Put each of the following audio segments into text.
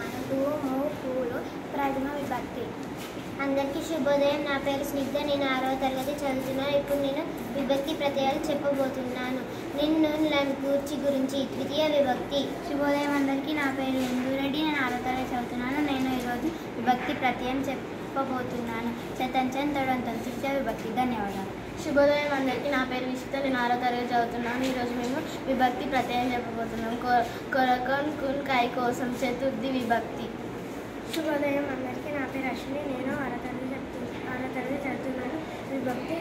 చదువుతున్నాను. పూలు ప్రథమ విభక్తి. అందరికీ శుభోదయం. నా పేరు స్నిగ్ధ. నేను 6వ తరగతి చదువుతున్నాను. ఇప్పుడు నేను విభక్తి ప్రత్యయాలు చెప్పబోతున్నాను. నిన్ను గూర్చి గురించి ద్వితీయ విభక్తి. శుభోదయం అందరికీ. నా పేరు ఇందురెడ్డి. నేను 6వ తరగతి చదువుతున్నాను. నేను ఈరోజు విభక్తి ప్రత్యయం చెప్పబోతున్నాను. చతంచన్ తొడంతం తృతీయ విభక్తి. ధన్యవాదాలు. శుభోదయం అందరికీ. నా పేరు విషిత. నేను 6వ తరగతి చదువుతున్నాను. ఈరోజు మేము విభక్తి ప్రత్యయం చెప్పబోతున్నాం. కొరకన్ కున్ కై కోసం చతుర్థి విభక్తి. శుభోదయం అందరికీ. నా పేరు అశ్విని. నేను 6వ తరగతి చదువుతున్నాను. విభక్తి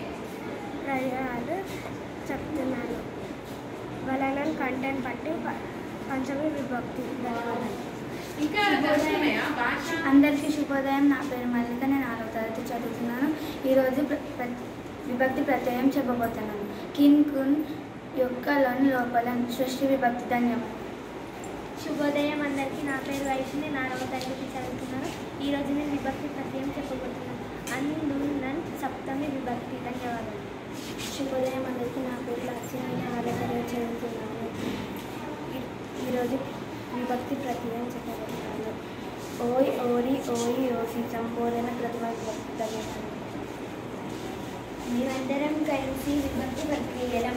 ప్రత్యయాలు చెప్తున్నాను. వలనం కంటెన్ పట్టి పంచమి విభక్తి. ధన్యవాదాలు. అందరికీ శుభోదయం. నా పేరు మల్లిక. నేను 6వ తరగతి చదువుతున్నాను. ఈరోజు విభక్తి ప్రత్యయం చెప్పబోతున్నాను. కిన్ కున్ యొక్క లను లోపల సృష్టి విభక్తి. ధన్యవాదాలు. శుభోదయం అందరికీ. నా పేరు వైష్ణవి. నేను 6వ తరగతి చదువుతున్నాను. ఈరోజు నేను విభక్తి ప్రత్యయం చెప్పబోతున్నాను. అన్ సప్తమి విభక్తి. ధన్యవాదాలు. శుభోదయం అందరికీ. నా పేరు లక్ష్మి. నేను 6వ తరగతి చదువుతున్నాను. ఈరోజు విభక్తి ప్రత్యయం చెప్పబోతున్నాను. ఓయ్ ఓరి ఓయి ఓసి సంపూర్ణ ప్రథమ విభక్తి. ధన్యవాదాలు. మేమందరం కలిసి విభక్తి ప్రక్రియలం